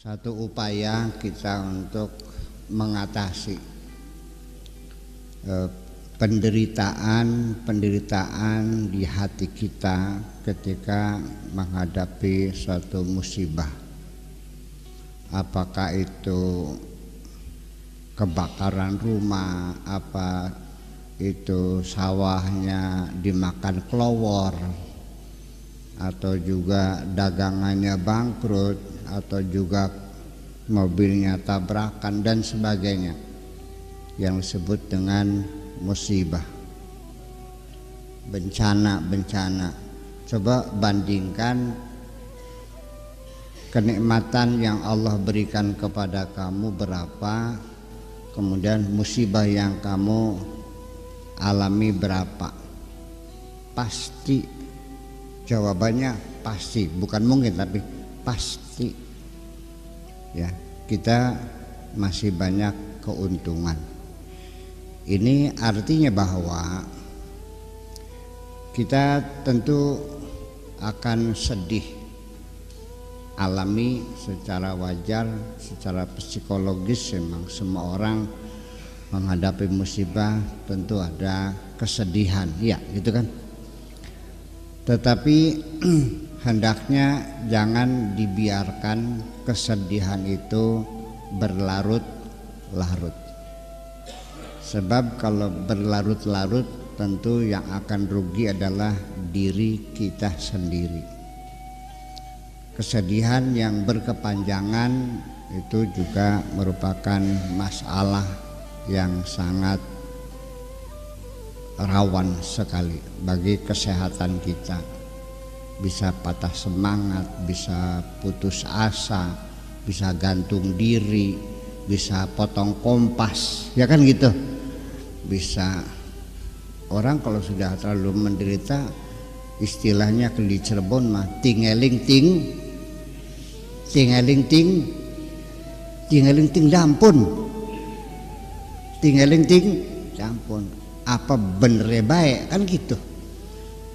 satu upaya kita untuk mengatasi penderitaan di hati kita ketika menghadapi suatu musibah. Apakah itu kebakaran rumah, apa itu sawahnya dimakan kelowor, atau juga dagangannya bangkrut, atau juga mobilnya tabrakan dan sebagainya yang disebut dengan musibah, bencana. Coba bandingkan kenikmatan yang Allah berikan kepada kamu berapa, kemudian musibah yang kamu alami berapa. Pasti jawabannya pasti, bukan mungkin tapi pasti ya, kita masih banyak keuntungan. Ini artinya bahwa kita tentu akan sedih, alami secara wajar, secara psikologis. Memang semua orang menghadapi musibah tentu ada kesedihan, ya gitu kan. Tetapi hendaknya jangan dibiarkan kesedihan itu berlarut-larut. Sebab kalau berlarut-larut tentu yang akan rugi adalah diri kita sendiri. Kesedihan yang berkepanjangan itu juga merupakan masalah yang sangat rawan sekali bagi kesehatan kita. Bisa patah semangat, bisa putus asa, bisa gantung diri, bisa potong kompas, ya kan gitu. Bisa, orang kalau sudah terlalu menderita, istilahnya di Cirebon mah tingeling ting dampun, tingeling ting dampun. Apa bener baik kan gitu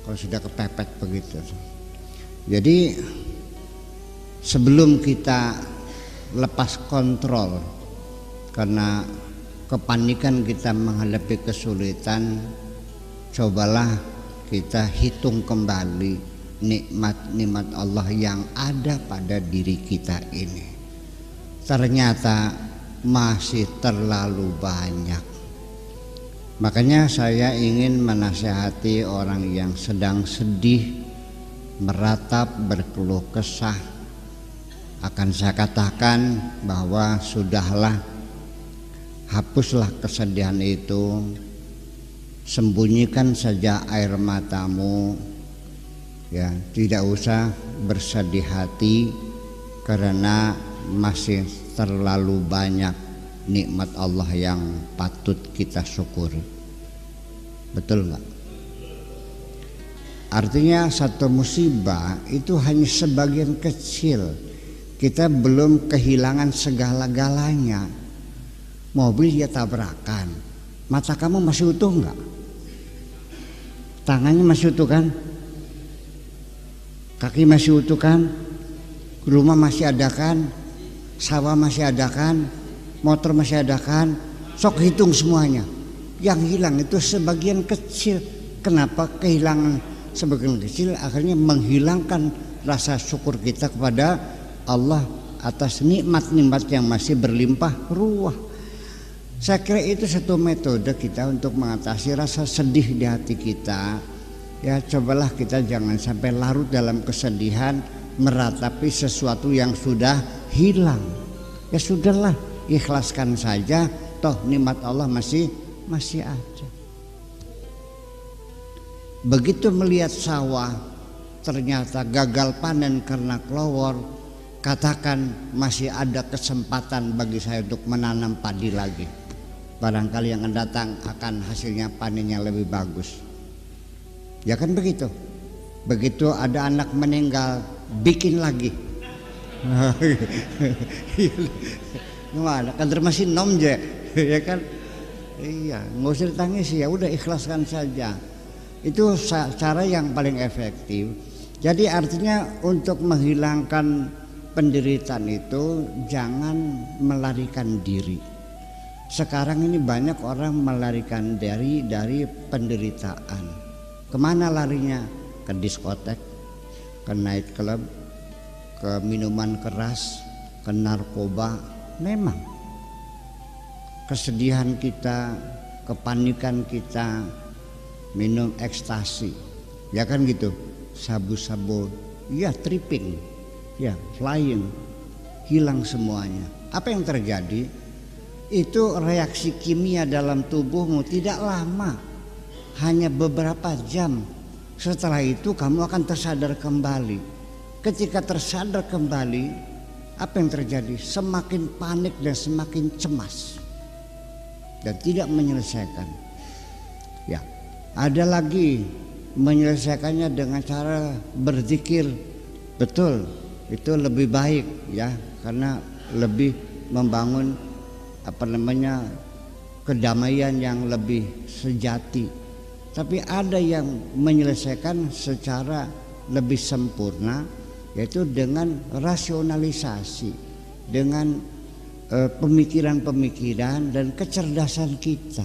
kalau sudah kepepet begitu. Jadi sebelum kita lepas kontrol karena kepanikan kita menghadapi kesulitan, cobalah kita hitung kembali nikmat-nikmat Allah yang ada pada diri kita ini. Ternyata masih terlalu banyak. Makanya saya ingin menasihati orang yang sedang sedih, meratap, berkeluh kesah. Akan saya katakan bahwa sudahlah, hapuslah kesedihan itu, sembunyikan saja air matamu, ya, tidak usah bersedih hati karena masih terlalu banyak nikmat Allah yang patut kita syukuri. Betul nggak? Artinya satu musibah itu hanya sebagian kecil. Kita belum kehilangan segala-galanya. Mobil ya tabrakan, mata kamu masih utuh nggak? Tangannya masih utuh kan? Kaki masih utuh kan? Rumah masih ada kan? Sawah masih ada kan? Motor masih ada kan? Sok hitung semuanya. Yang hilang itu sebagian kecil. Kenapa kehilangan sebagian kecil? Akhirnya menghilangkan rasa syukur kita kepada Allah atas nikmat-nikmat yang masih berlimpah ruah. Saya kira itu satu metode kita untuk mengatasi rasa sedih di hati kita. Ya, cobalah kita jangan sampai larut dalam kesedihan meratapi sesuatu yang sudah hilang. Ya sudahlah, ikhlaskan saja, toh nikmat Allah masih ada. Begitu melihat sawah ternyata gagal panen karena kelowor, katakan masih ada kesempatan bagi saya untuk menanam padi lagi. Barangkali yang akan datang akan hasilnya panennya lebih bagus. Ya kan begitu. Begitu ada anak meninggal, bikin lagi. Gimana? Kan masih nom je, ya kan? Iya, nggak usah ditangis, ya udah ikhlaskan saja. Itu cara yang paling efektif. Jadi artinya untuk menghilangkan penderitaan itu jangan melarikan diri. Sekarang ini banyak orang melarikan diri dari penderitaan. Kemana larinya? Ke diskotek, ke night club, ke minuman keras, ke narkoba. Memang kesedihan kita, kepanikan kita, minum ekstasi, ya kan gitu, sabu-sabu, ya tripping, ya flying, hilang semuanya. Apa yang terjadi? Itu reaksi kimia dalam tubuhmu tidak lama, hanya beberapa jam. Setelah itu kamu akan tersadar kembali. Ketika tersadar kembali, apa yang terjadi? Semakin panik dan semakin cemas dan tidak menyelesaikan. Ya, ada lagi menyelesaikannya dengan cara berzikir. Betul, itu lebih baik ya, karena lebih membangun kedamaian yang lebih sejati. Tapi ada yang menyelesaikan secara lebih sempurna, yaitu dengan rasionalisasi, dengan pemikiran-pemikiran dan kecerdasan kita.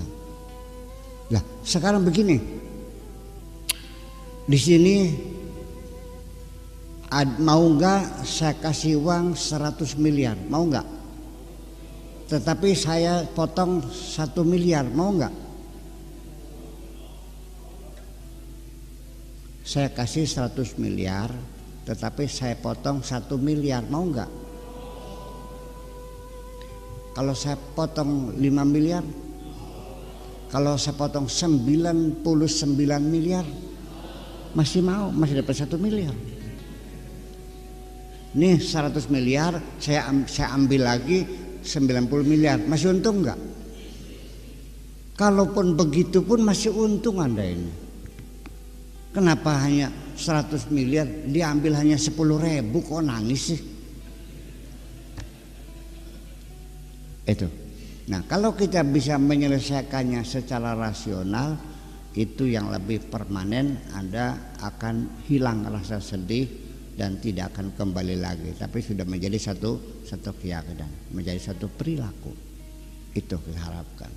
Nah, sekarang begini, di sini mau nggak saya kasih uang 100 miliar, mau nggak? Tetapi saya potong 1 miliar, mau nggak? Saya kasih 100 miliar, tetapi saya potong 1 miliar, mau nggak? Kalau saya potong 5 miliar, kalau saya potong 99 miliar, masih mau, masih dapat 1 miliar. Nih 100 miliar, saya ambil lagi 90 miliar, masih untung nggak? Kalaupun begitu pun masih untung Anda ini. Kenapa hanya 100 miliar diambil hanya 10.000, kok nangis sih? Itu. Nah, kalau kita bisa menyelesaikannya secara rasional, itu yang lebih permanen. Anda akan hilang rasa sedih dan tidak akan kembali lagi, tapi sudah menjadi satu keyakinan, menjadi satu perilaku. Itu kita harapkan.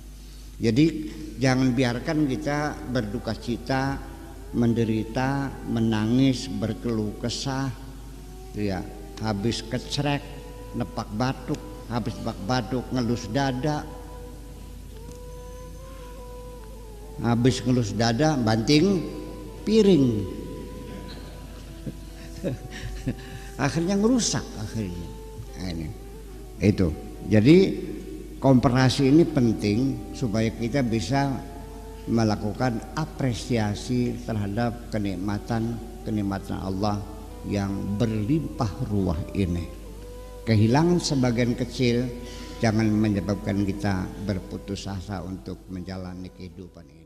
Jadi jangan biarkan kita berduka cita, menderita, menangis, berkeluh kesah, ya, habis kecrek, nepak batuk, habis nepak batuk ngelus dada, habis ngelus dada banting piring, akhirnya ngerusak akhirnya. Nah, ini itu. Jadi komparasi ini penting supaya kita bisa melakukan apresiasi terhadap kenikmatan Allah yang berlimpah ruah ini. Kehilangan sebagian kecil jangan menyebabkan kita berputus asa untuk menjalani kehidupan ini.